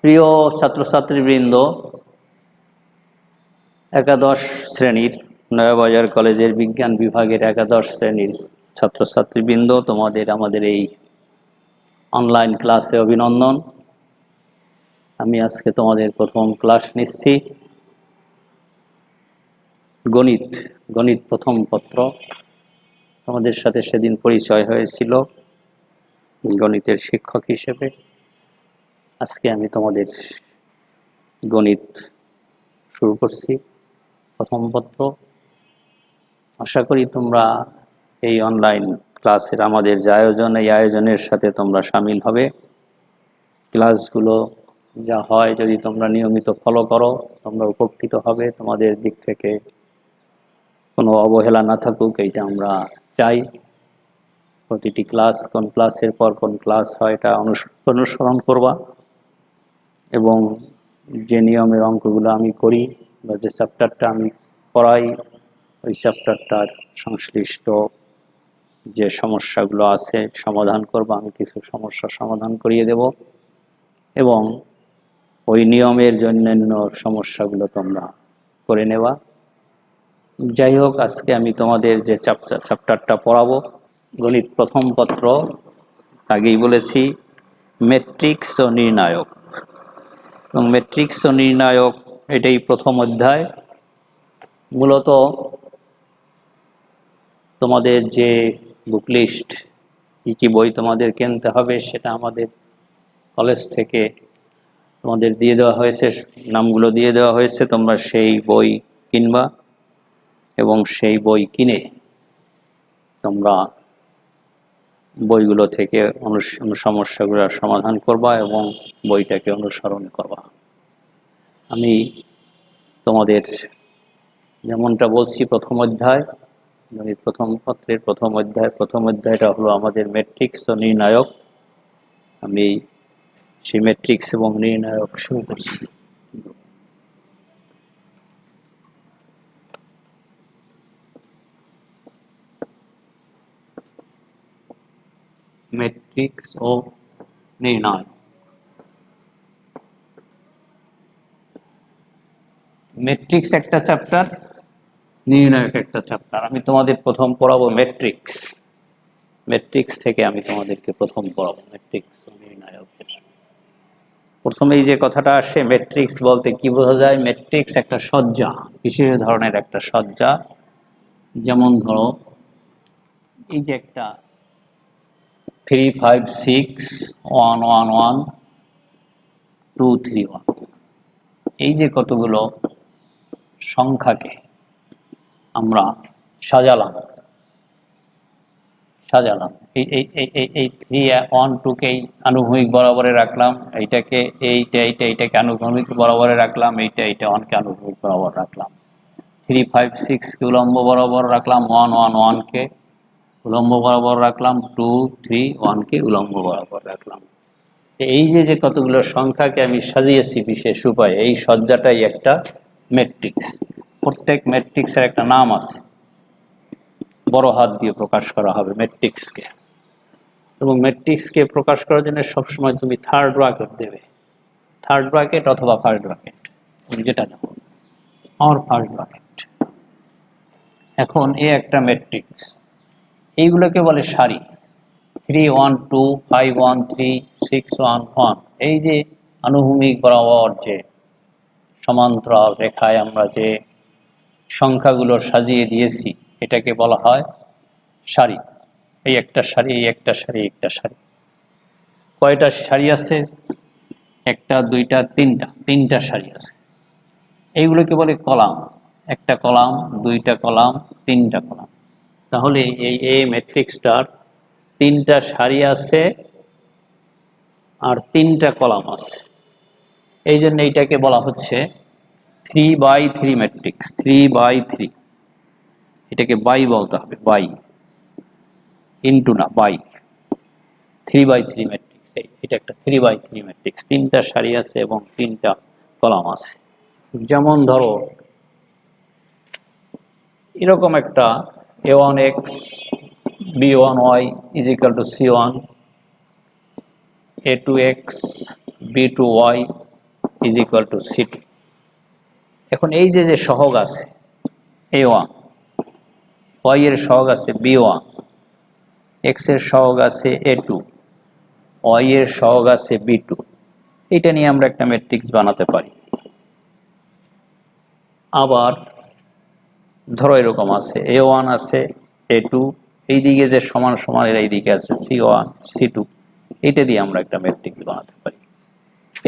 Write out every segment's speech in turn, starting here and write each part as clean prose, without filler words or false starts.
প্রিয় ছাত্রছাত্রীবৃন্দ, একাদশ শ্রেণীর নয়াবাজার কলেজের বিজ্ঞান বিভাগের একাদশ শ্রেণীর ছাত্রছাত্রীবৃন্দ, তোমাদের আমাদের এই অনলাইন ক্লাসে অভিনন্দন। আমি আজকে তোমাদের প্রথম ক্লাস নিচ্ছি। গণিত প্রথম পত্র। তোমাদের সাথে সেদিন পরিচয় হয়েছিল গণিতের শিক্ষক হিসেবে। আজকে আমি তোমাদের গণিত শুরু করছি, প্রথম পত্র। আশা করি তোমরা এই অনলাইন ক্লাসের আমাদের যে আয়োজন, এই আয়োজনের সাথে তোমরা সামিল হবে। ক্লাসগুলো যা হয় যদি তোমরা নিয়মিত ফলো করো, তোমরা উপকৃত হবে। তোমাদের দিক থেকে কোনো অবহেলা না থাকুক, এইটা আমরা চাই। প্রতিটি ক্লাস, কোন ক্লাসের পর কোন ক্লাস হয়, এটা অনুসরণ করবা এবং যে নিয়মের অঙ্কগুলো আমি করি বা যে চ্যাপ্টারটা আমি পড়াই, ওই চ্যাপ্টারটার সংশ্লিষ্ট যে সমস্যাগুলো আছে সমাধান করব। আমি কিছু সমস্যার সমাধান করিয়ে দেব এবং ওই নিয়মের জন্য সমস্যাগুলো তোমরা করে নেবা। যাই হোক, আজকে আমি তোমাদের যে চ্যাপ্টারটা পড়াবো, গণিত প্রথম পত্র, আগেই বলেছি ম্যাট্রিক্স ও নির্ণায়ক। এবং ম্যাট্রিক্স ও নির্ণায়ক এটাই প্রথম অধ্যায়। মূলত তোমাদের যে বুক লিস্ট, কী বই তোমাদের কিনতে হবে, সেটা আমাদের কলেজ থেকে তোমাদের দিয়ে দেওয়া হয়েছে, নামগুলো দিয়ে দেওয়া হয়েছে। তোমরা সেই বই কিনবা এবং সেই বই কিনে তোমরা বইগুলো থেকে সমস্যাগুলোর সমাধান করবা এবং বইটাকে অনুসরণ করবা। আমি তোমাদের যেমনটা বলছি, প্রথম অধ্যায় গণিত প্রথম পত্রের প্রথম অধ্যায়টা হলো আমাদের ম্যাট্রিক্স ও নির্ণায়ক। আমি সেই ম্যাট্রিক্স এবং নির্ণায়ক শুরু করছি। ম্যাট্রিক্স ও নির্ণায়ক। ম্যাট্রিক্স একটা চ্যাপ্টার, নির্ণায়ক একটা চ্যাপ্টার। আমি তোমাদের প্রথম পড়াবো ম্যাট্রিক্স থেকে আমি তোমাদেরকে প্রথম পড়াবো ম্যাট্রিক্স ও নির্ণায়কের। প্রথমেই যে কথাটা আসে, ম্যাট্রিক্স বলতে কি বোঝা যায়? ম্যাট্রিক্স একটা সজ্জা, বিশেষ ধরনের একটা সজ্জা। যেমন ধরো, এই যে একটা 3 5 6 1 1 1 2 3 1, এই যে কতগুলো সংখ্যাকে আমরা সাজালাম, এই 3 1 2কে আনুভূমিক বরাবরে রাখলাম, এইটাকে এইটাকে আনুভূমিক বরাবরে রাখলাম, এইটা 1কে আনুভূমিক বরাবর রাখলাম, 3 5 6কে উলম্ব বরাবর রাখলাম, 1 1 1কে উলম্ব বরাবর রাখলাম, 2 3 1কে উলম্ব বরাবর রাখলাম। এই যে কতগুলো সংখ্যাকে আমি সাজিয়েছি বিশেষ উপায়ে, এই সজ্জাটাই একটা ম্যাট্রিক্স। প্রত্যেক ম্যাট্রিক্সের একটা নাম আছে, বড় হাত দিয়ে প্রকাশ করা হবে ম্যাট্রিক্সকে। এবং ম্যাট্রিক্সকে প্রকাশ করার জন্য সবসময় তুমি থার্ড ব্র্যাকেট দেবে, থার্ড ব্র্যাকেট অথবা ফার্স্ট ব্র্যাকেট, তুমি যেটা নাও, আর ফার্স্ট ব্র্যাকেট। এখন এ একটা ম্যাট্রিক্স, এইগুলোকে বলে সারি। 3 1 2 5 1 3 6 1 1, এই যে আনুভূমিক বরাবর যে সমান্তরাল রেখায় আমরা যে সংখ্যাগুলো সাজিয়ে দিয়েছি, এটাকে বলা হয় সারি। এই একটা সারি, এই একটা সারি, একটা সারি। কয়টা সারি আছে? একটা, দুইটা, তিনটা সারি আছে। এইগুলোকে বলে কলাম। একটা কলাম, দুইটা কলাম, তিনটা কলাম। তাহলে এই ম্যাট্রিক্সটার 3টা সারি আছে আর 3টা কলাম আছে। এই জন্য এইটাকে বলা হচ্ছে 3x3 ম্যাট্রিক্স। 3x3, এটাকে বাই বলতে হবে, বাই, ইন্টু না, বাই। 3x3 ম্যাট্রিক্স, এটা একটা 3x3 ম্যাট্রিক্স। 3টা সারি আছে এবং 3টা কলাম আছে। যেমন ধরো, এরকম একটা a1x b1y = c1, a2x b2y is equal to C2। এখন এই যে সহগ আছে A1, y এর সহগ আছে B1, x এর সহগ আছে A2, y এর সহগ আছে B2, এটা নিয়ে আমরা একটা ম্যাট্রিক্স বানাতে পারি। আবার ধরো এরকম আছে A1 আছে A2, এইদিকে যে সমান সমান এর এইদিকে আছে C1 C2, এটা দিয়ে আমরা একটা ম্যাট্রিক্স বানাতে পারি।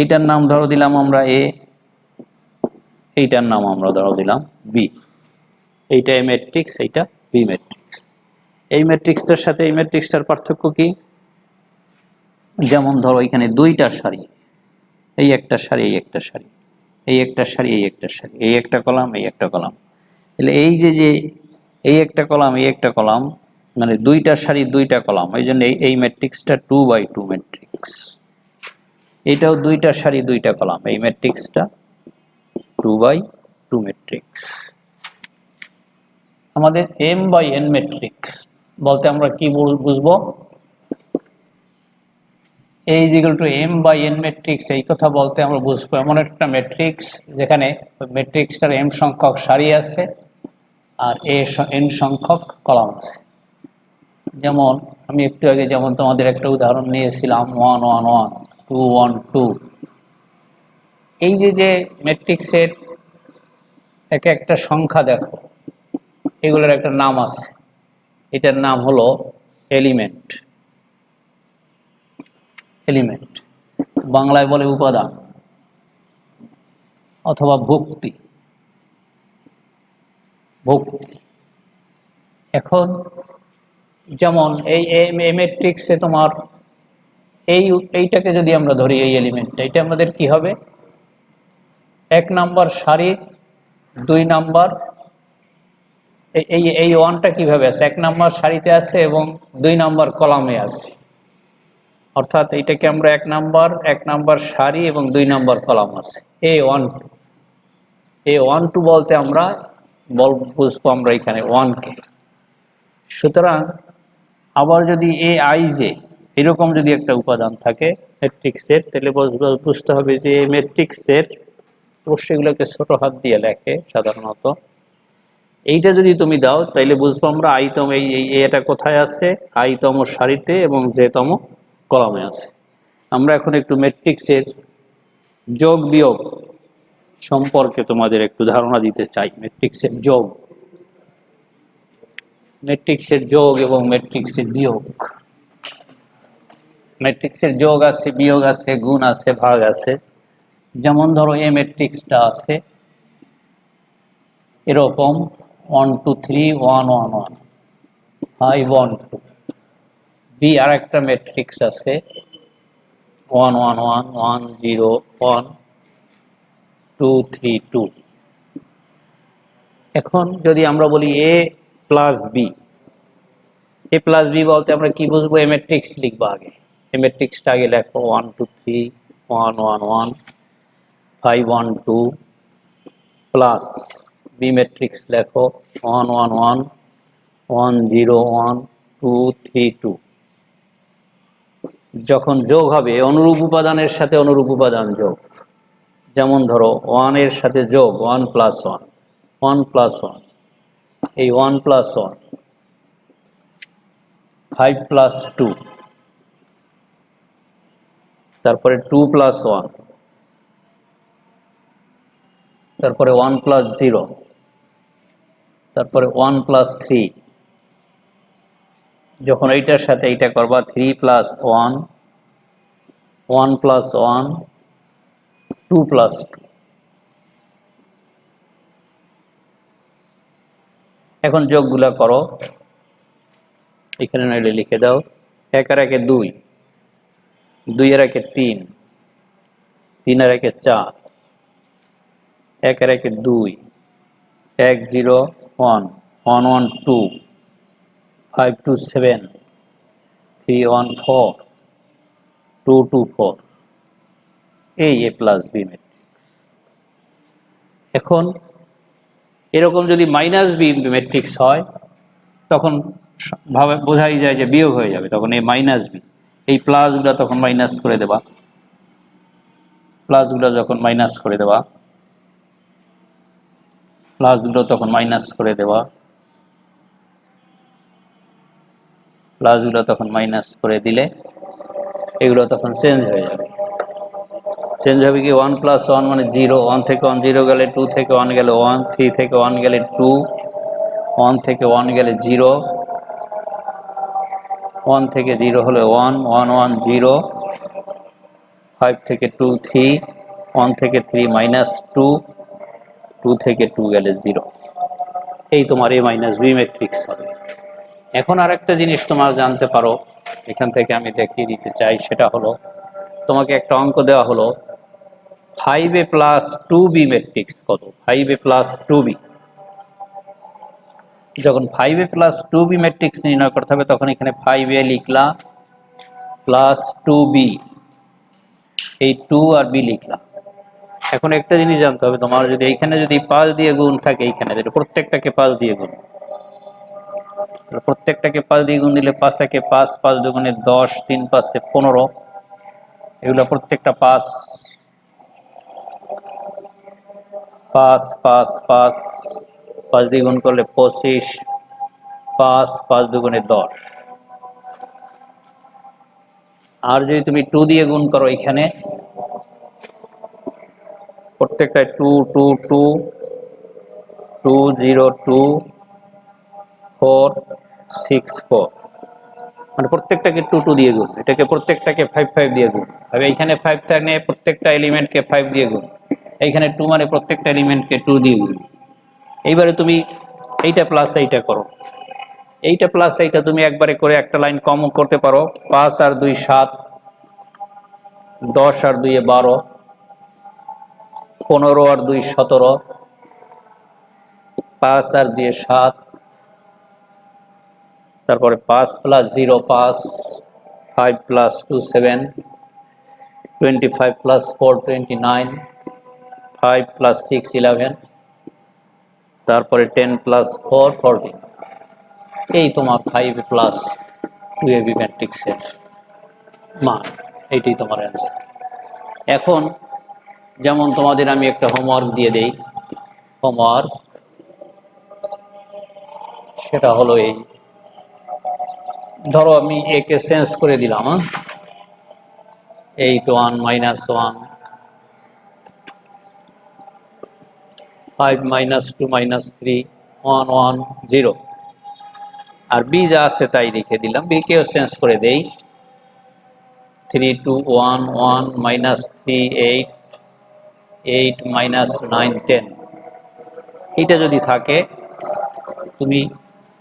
এইটার নাম ধরো দিলাম আমরা A, এইটার নাম আমরা ধরো দিলাম B। এইটা A ম্যাট্রিক্স, এইটা B ম্যাট্রিক্স। এই ম্যাট্রিক্সটার সাথে এই ম্যাট্রিক্সটার পার্থক্য কি? যেমন ধরো এখানে দুইটা সারি, এই একটা সারি এই একটা সারি, এই একটা সারি এই একটা সারি, এই একটা কলাম এই একটা কলাম, তাহলে এই যে এই একটা কলাম এই একটা কলাম মানে দুইটা সারি দুইটা কলাম, এই জন্য এই ম্যাট্রিক্সটা 2x2 ম্যাট্রিক্স। এটাও দুইটা সারি দুইটা কলাম, এই ম্যাট্রিক্সটা 2x2 ম্যাট্রিক্স। আমাদের m/n ম্যাট্রিক্স বলতে আমরা কি বুঝবো? A is equal to m/n matrix, এই কথা বলতে আমরা বুঝবো এমন একটা ম্যাট্রিক্স যেখানে ম্যাট্রিক্সটার m সংখ্যক সারি আছে আর n সংখ্যক কলাম আছে। যেমন আমি একটু আগে যেমন তোমাদের একটা উদাহরণ নিয়েছিলাম 1 1 1 2 1 2। এই যে ম্যাট্রিক্সের এক একটা সংখ্যা দেখো, এগুলোর একটা নাম আছে, এটার নাম হলো এলিমেন্ট। এলিমেন্ট বাংলায় বলে উপাদান অথবা ভুক্তি। ভুক্তি এখন যেমন এই ম্যাট্রিক্সে তোমার এইটাকে যদি আমরা ধরি, এই এলিমেন্টটা, এটা আমাদের কি হবে? 1 নাম্বার সারির 2 নাম্বার, এই ওয়ানটা কিভাবে আছে? 1 নাম্বার সারিতে আছে এবং 2 নাম্বার কলামে আছে, অর্থাৎ এইটাকে আমরা 1 নাম্বার সারি এবং 2 নাম্বার কলাম আছে A12। A12 বলতে আমরা বুঝবো আমরা এখানে 1 কে। সুতরাং আবার যদি Aij এরকম যদি একটা উপাদান থাকে ম্যাট্রিক্সের, তাহলে বুঝতে হবে যে এই ম্যাট্রিক্সের অবশ্যইগুলোকে ছোট হাত দিয়ে লেখে সাধারণত। এইটা যদি তুমি দাও তাইলে বুঝবো আমরা আইতম এটা কোথায় আছে, আইতম সারিতে এবং জেতম কলামে আছে। আমরা এখন একটু ম্যাট্রিক্সের যোগ বিয়োগ সম্পর্কে তোমাদের একটু ধারণা দিতে চাই। ম্যাট্রিক্সের যোগ এবং ম্যাট্রিক্সের বিয়োগ। ম্যাট্রিক্সের যোগ আছে, বিয়োগ আছে, গুণ আছে, ভাগ আছে। যেমন ধরো এই ম্যাট্রিক্সটা আছে এরকম 1 2 3 1 1 1 5 1 2। বি আর একটা ম্যাট্রিক্স আছে 1 1 1 1 0 1 2 3 2। এখন যদি আমরা বলি A plus B, A plus B বলতে আমরা কি বুঝবো? এ ম্যাট্রিক্স লিখবো আগে। এই ম্যাট্রিক্সটা আগে লেখো 1 2 3 1 1 1 5 1 2 প্লাস বি ম্যাট্রিক্স লেখো 1 1 1 1 0 1 2 3 2। যখন যোগ হবে অনুরূপ উপাদানের সাথে অনুরূপ উপাদান যোগ, যেমন ধরো 1 এর সাথে যোগ 1 প্লাস 1 1 প্লাস 1, এই 1 প্লাস 1 5 প্লাস 2, তারপরে 2 প্লাস 1, তারপরে 1 প্লাস 0, তারপরে 1 প্লাস 3। যখন এইটার সাথে এইটা করবা 3 প্লাস 1 1 প্লাস 1 2 প্লাস 2। এখন যোগগুলা করো, এখানে নইলে লিখে দাও। 1 আর 1 2, 2 আর 1 3, 3 আর 1 4, 1 আর 1 2, 1 0 1 1 1 2 5 2 7 3 1 4 2 2 4। এই A প্লাস বি ম্যাট্রিক্স। এখন এরকম যদি মাইনাস বি ম্যাট্রিক্স হয় তখন ভাবে বোঝাই যায় যে বিয়োগ হয়ে যাবে, তখন এই মাইনাস বি, এই প্লাসগুলো তখন মাইনাস করে দেবা। প্লাসগুলো যখন মাইনাস করে দেওয়া, প্লাসগুলো তখন মাইনাস করে দেওয়া, প্লাসগুলো তখন মাইনাস করে দিলে এগুলো তখন চেঞ্জ হয়ে যাবে। চেঞ্জ হবে কি, 1 + 1 মানে 0, 1 থেকে 1 0 গেলে, 2 থেকে 1 গেলে 1, 3 থেকে 1 গেলে 2, 1 থেকে 1 গেলে 0, 1 থেকে 0 হলে 1, 1 1 0, 5 থেকে 2 3, 1 থেকে 3 -2, 2 থেকে 2 গেলে 0। এই তোমার a - b ম্যাট্রিক্স হবে। এখন আরেকটা জিনিস তোমার জানতে পারো, এখান থেকে আমি দেখিয়ে দিতে চাই, সেটা হলো তোমাকে একটা অঙ্ক দেওয়া হলো 5a + 2b ম্যাট্রিক্স কত। 5a + 2b, যখন 5a + 2b ম্যাট্রিক্স নির্ণয় করতে হবে তখন এখানে 5a লিখলা প্লাস 2b, এই 2 আর b লিখলাম। এখন একটা জিনিস জানতে হবে তোমার, যদি এইখানে যদি 5 দিয়ে গুণ থাকে, এইখানে যদি প্রত্যেকটাকে 5 দিয়ে গুণ, প্রত্যেকটাকে 5 দিয়ে গুণ দিলে 5 একে 5, 5 দুগুণে 10, 3 5 15, এগুলো প্রত্যেকটা 5, 5 5 5, 5 দিয়ে গুণ করলে 25, 5 5 দুগুণে 10। আর যদি তুমি 2 দিয়ে গুণ করো, এখানে প্রত্যেকটায় 2 2 2, 2 0 2 4 6 4, মানে প্রত্যেকটাকে 2 2 দিয়ে গুণ, এটাকে প্রত্যেকটাকে 5 5 দিয়ে গুণ। তবে এইখানে 5 থাকে, প্রত্যেকটা এলিমেন্টকে 5 দিয়ে গুণ। এইখানে 2 মানে প্রত্যেকটা এলিমেন্টকে 2 দিয়ে গুণ। এইবারে তুমি এইটা প্লাস এইটা করো, এইটা প্লাস এইটা তুমি একবারে করে একটা লাইন কমন করতে পারো। 5 আর 2 7, 10 আর 2 12, 15 আর 2 17, 5 আর 2 7, তারপরে 5 + 0 5, 5 + 2 7, 25 + 4 29, 5 + 6 11, তারপরে 10 + 4 14। এই তোমার 5a + 2ab ম্যাট্রিক্সের মান, এইটাই তোমার অ্যান্সার। এখন যেমন তোমাদের আমি একটা হোমওয়ার্ক দিয়ে দেই, হোমওয়ার্ক সেটা হলো এই, ধরো আমি একে চেঞ্জ করে দিলাম, 8 1 - 1, 5 - 2 - 3, 1 1 0, আর বি যা আছে তাই রেখে দিলাম। বি কেও চেঞ্জ করে দেই, 3 2 1 1 -3 8, 8 - 9 10। এইটা যদি থাকে তুমি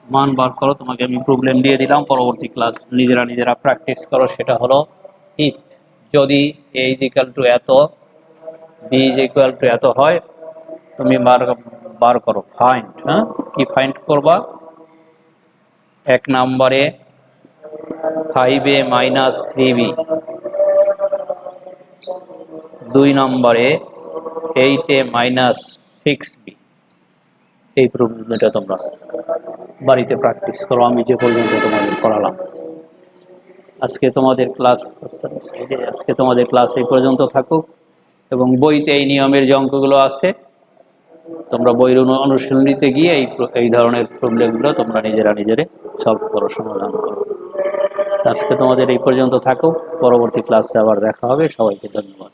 মান বার করো। তোমাকে আমি প্রবলেম দিয়ে দিলাম, পরবর্তী ক্লাস নিজেরা প্র্যাকটিস করো। সেটা হলো ইফ, যদি a = এত, b = এত হয়, তুমি বার করো, ফাইন্ড। হ্যাঁ, কি ফাইন্ড করবা? 1 নম্বরে 5a - 3b, 2 নম্বরে 8a - 6b। এই প্রবলেমটা তোমরা বাড়িতে প্র্যাকটিস করো, আমি যে পর্যন্ত তোমাদের করালাম। আজকে তোমাদের ক্লাস এই পর্যন্ত থাকুক, এবং বইতে এই নিয়মের যে অঙ্কগুলো আছে তোমরা বইয়ের অনুশীলনীতে গিয়ে এই ধরনের প্রবলেমগুলো তোমরা নিজেরা সলভ করো, সমাধান করো। আজকে তোমাদের এই পর্যন্ত থাকুক, পরবর্তী ক্লাসে আবার দেখা হবে। সবাইকে ধন্যবাদ।